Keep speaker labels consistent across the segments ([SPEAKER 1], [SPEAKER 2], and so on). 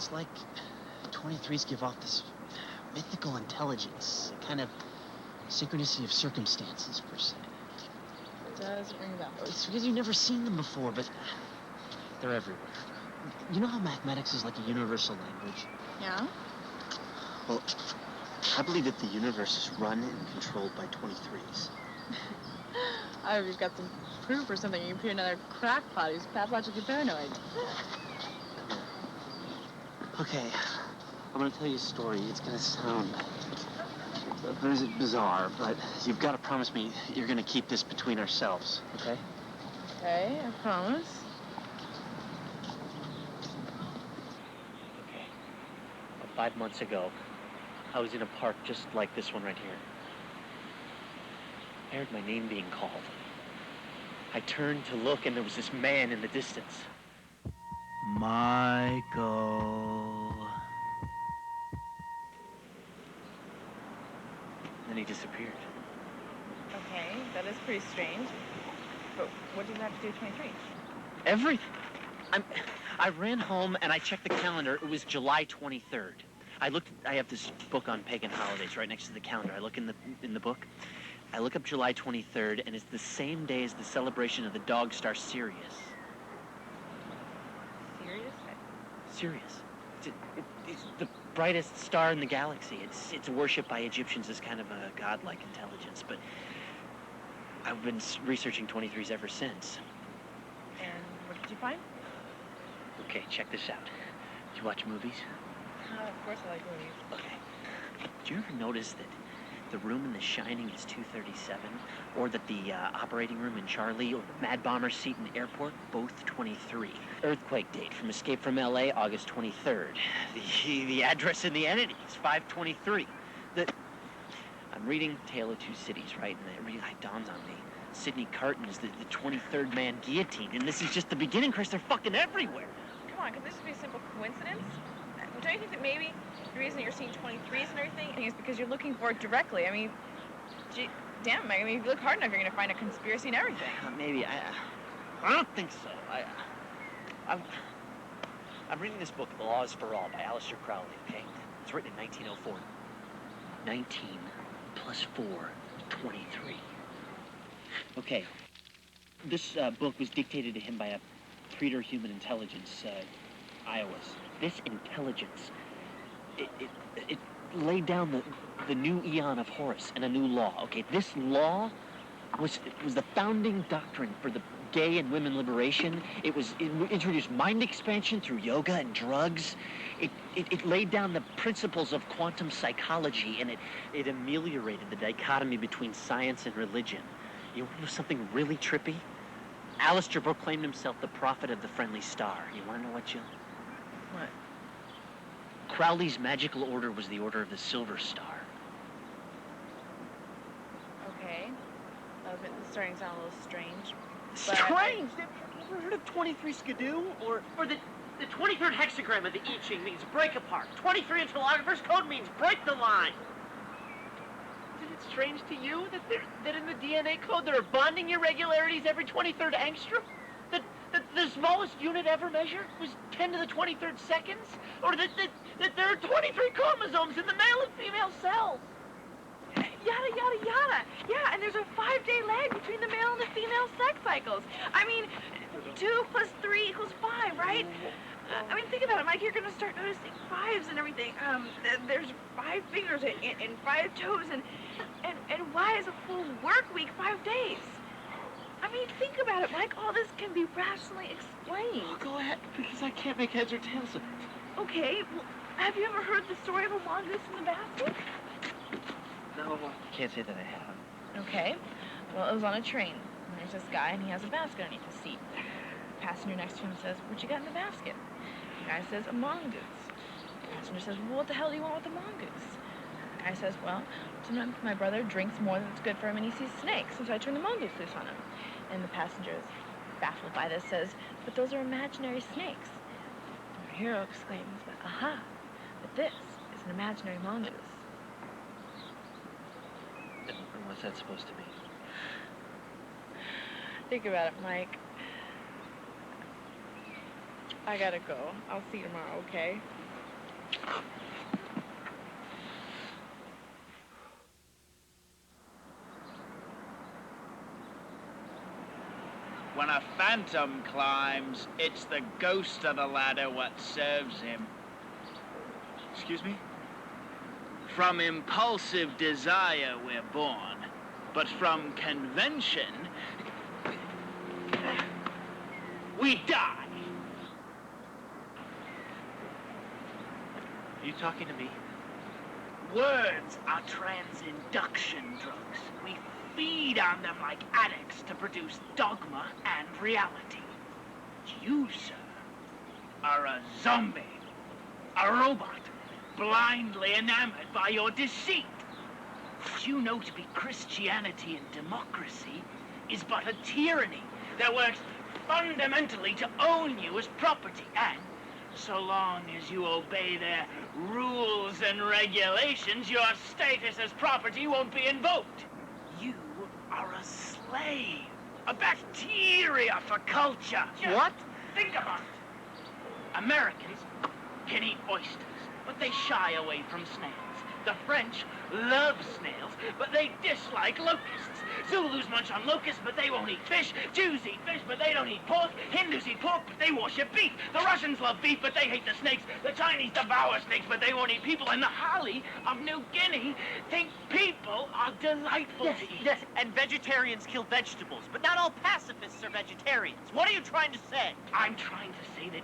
[SPEAKER 1] It's like 23s give off this mythical intelligence, a kind of synchronicity of circumstances, per se.
[SPEAKER 2] It does ring a bell.
[SPEAKER 1] It's because you've never seen them before, but they're everywhere. You know how mathematics is like a universal language?
[SPEAKER 2] Yeah?
[SPEAKER 1] Well, I believe that the universe is run and controlled by 23s.
[SPEAKER 2] I hope you've got some proof or something. You put another crackpot who's pathologically paranoid.
[SPEAKER 1] Okay, I'm gonna tell you a story. It's gonna sound very bizarre, but you've got to promise me you're gonna keep this between ourselves, okay?
[SPEAKER 2] Okay, I promise.
[SPEAKER 1] Okay. About 5 months ago, I was in a park just like this one right here. I heard my name being called. I turned to look, and there was this man in the distance. Michael. Then he disappeared.
[SPEAKER 2] Okay, that is pretty strange. But what did it have to do with 23?
[SPEAKER 1] Everything. I ran home and I checked the calendar. It was July 23rd. I have this book on pagan holidays right next to the calendar. I look in the book. I look up July 23rd, and it's the same day as the celebration of the dog star Sirius.
[SPEAKER 2] Serious?
[SPEAKER 1] Sirius. It's the brightest star in the galaxy. It's worshipped by Egyptians as kind of a godlike intelligence, but I've been researching 23s ever since.
[SPEAKER 2] And what did you find?
[SPEAKER 1] Okay, check this out. Do you watch movies?
[SPEAKER 2] Of course I like movies.
[SPEAKER 1] Okay. Did you ever notice that the room in The Shining is 237, or that the operating room in Charlie, or the Mad Bomber's seat in the airport, both 23? Earthquake date from Escape from L.A., August 23rd. The address in the entity is 523. I'm reading Tale of Two Cities, right? And it really dawns on me. Sidney Carton is the 23rd man guillotined, and this is just the beginning, Chris. They're fucking everywhere.
[SPEAKER 2] Come on, could this be a simple coincidence? Don't you think that maybe the reason you're seeing 23s and everything is because you're looking for it directly? I mean, damn, Mike, I mean, if you look hard enough, you're going to find a conspiracy in everything.
[SPEAKER 1] Maybe. I don't think so. I'm reading this book, The Law is for All, by Aleister Crowley, okay? It's written in 1904. 19 plus 4, 23. Okay. This book was dictated to him by a preter-human intelligence, Iowas. This intelligence, it laid down the new eon of Horus and a new law. Okay, this law was the founding doctrine for the gay and women liberation. It introduced mind expansion through yoga and drugs. It laid down the principles of quantum psychology, and it ameliorated the dichotomy between science and religion. You want to know something really trippy? Aleister proclaimed himself the prophet of the friendly star. You want to know what, Jill?
[SPEAKER 2] What?
[SPEAKER 1] Crowley's magical order was the Order of the Silver Star.
[SPEAKER 2] Okay. It's starting to sound a little strange.
[SPEAKER 1] Strange? Have you ever heard of 23 Skidoo? Or the 23rd hexagram of the I Ching means break apart. 23 in Telegrapher's Code means break the line. Isn't it strange to you that in the DNA code there are bonding irregularities every 23rd angstrom? That the smallest unit ever measured was 10 to the 23rd seconds? Or that there are 23 chromosomes in the male and female cells?
[SPEAKER 2] Yada, yada, yada. Yeah, and there's a 5-day lag between the male and the female sex cycles. I mean, 2 plus 3 equals 5, right? I mean, think about it, Mike. You're going to start noticing 5s and everything. There's 5 fingers and 5 toes, and why is a full work week 5 days? I mean, think about it, Mike. All this can be rationally explained.
[SPEAKER 1] Oh, go ahead, because I can't make heads or tails of it.
[SPEAKER 2] Okay, well, have you ever heard the story of a mongoose in the basket?
[SPEAKER 1] No, I can't say that I have.
[SPEAKER 2] Okay, well, it was on a train. And there's this guy, and he has a basket underneath his seat. The passenger next to him says, "What you got in the basket?" The guy says, "A mongoose." The passenger says, "Well, what the hell do you want with a mongoose?" The guy says, "Well, sometimes my brother drinks more than it's good for him, and he sees snakes, and so I turn the mongoose loose on him." And the passenger is baffled by this, says, "But those are imaginary snakes." Our hero exclaims, "Aha, but this is an imaginary mongoose."
[SPEAKER 1] And what's that supposed to mean?
[SPEAKER 2] Think about it, Mike. I gotta go. I'll see you tomorrow, okay?
[SPEAKER 3] When a phantom climbs, it's the ghost of the ladder what serves him.
[SPEAKER 4] Excuse me?
[SPEAKER 3] From impulsive desire we're born, but from convention, we die.
[SPEAKER 4] Are you talking to me?
[SPEAKER 3] Words are transinduction drugs. We feed on them like addicts to produce dogma and reality. You, sir, are a zombie, a robot, blindly enamored by your deceit. What you know to be Christianity and democracy is but a tyranny that works fundamentally to own you as property, and so long as you obey their rules and regulations, your status as property won't be invoked. You are a slave, a bacteria for culture.
[SPEAKER 4] What?
[SPEAKER 3] Think about it. Americans can eat oysters, but they shy away from snails. The French love snails, but they dislike locusts. Zulus munch on locusts, but they won't eat fish. Jews eat fish, but they don't eat pork. Hindus eat pork, but they worship beef. The Russians love beef, but they hate the snakes. The Chinese devour snakes, but they won't eat people. And the Hali of New Guinea think people are delightful to eat.
[SPEAKER 1] Yes, and vegetarians kill vegetables, but not all pacifists are vegetarians. What are you trying to say?
[SPEAKER 3] I'm trying to say that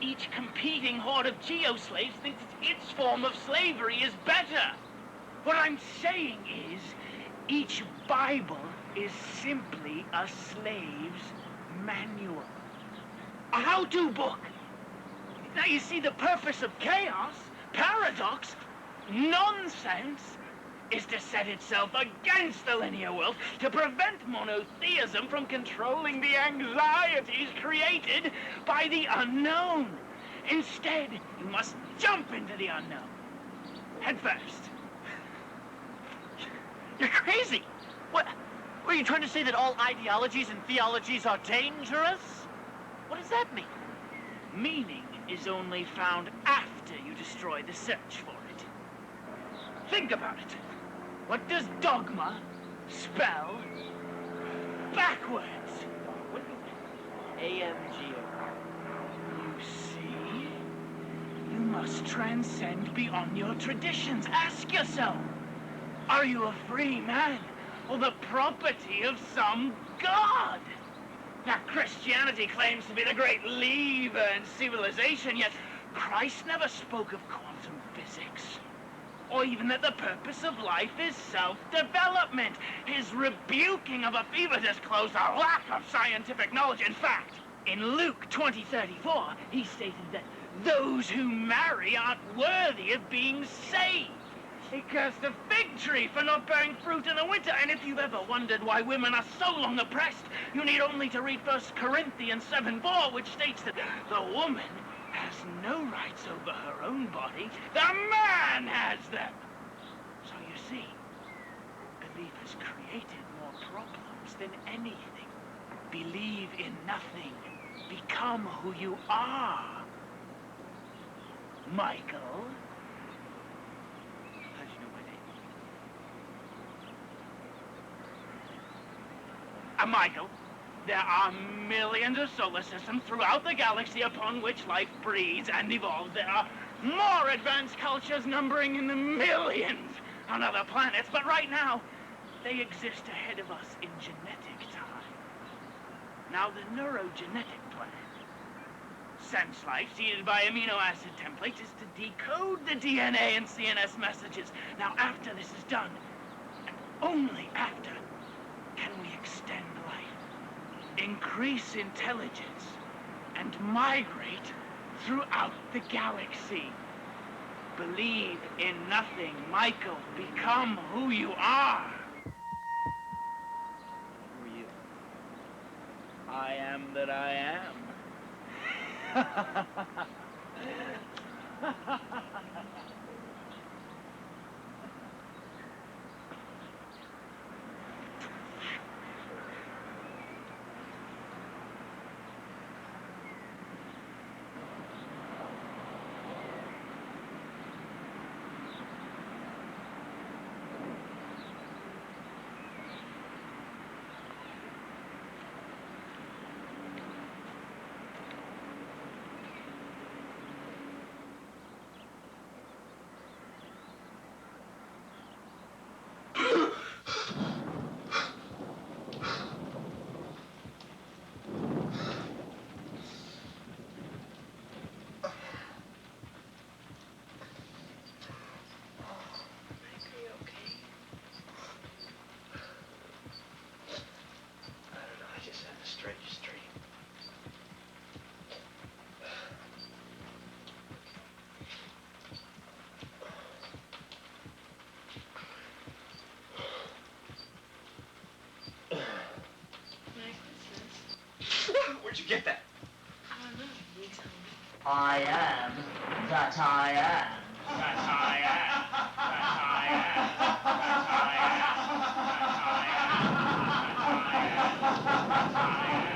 [SPEAKER 3] each competing horde of geo-slaves thinks its form of slavery is better. What I'm saying is, each Bible is simply a slave's manual. A how-to book. Now you see, the purpose of chaos, paradox, nonsense, is to set itself against the linear world, to prevent monotheism from controlling the anxieties created by the unknown. Instead, you must jump into the unknown, head first.
[SPEAKER 1] You're crazy. What? Were you trying to say that all ideologies and theologies are dangerous? What does that mean?
[SPEAKER 3] Meaning is only found after you destroy the search for it. Think about it. What does dogma spell backwards?
[SPEAKER 1] AMGO.
[SPEAKER 3] You see? You must transcend beyond your traditions. Ask yourself, are you a free man or the property of some god? Now, Christianity claims to be the great lever in civilization, yet Christ never spoke of quantum physics, or even that the purpose of life is self-development. His rebuking of a fever disclosed a lack of scientific knowledge. In fact, in Luke 20:34, he stated that those who marry aren't worthy of being saved. He cursed the fig tree for not bearing fruit in the winter. And if you've ever wondered why women are so long oppressed, you need only to read 1 Corinthians 7:4, which states that the woman has no rights over her own body. The man has them. So you see, belief has created more problems than anything. Believe in nothing. Become who you are. Michael?
[SPEAKER 1] How did you know my name?
[SPEAKER 3] Michael, there are millions of solar systems throughout the galaxy upon which life breeds and evolves. There are more advanced cultures numbering in the millions on other planets, but right now, they exist ahead of us in genetic time. Now, the neurogenetic plan, sense life seeded by amino acid templates, is to decode the DNA and CNS messages. Now, after this is done, and only after, can we extend life, increase intelligence, and migrate throughout the galaxy. Believe in nothing, Michael. Become who you are.
[SPEAKER 1] Who are you?
[SPEAKER 3] I am that I am.
[SPEAKER 4] Where'd you get that?
[SPEAKER 2] I don't know. You tell me.
[SPEAKER 3] I am that I am. That I am. That I am. That I am. That I am.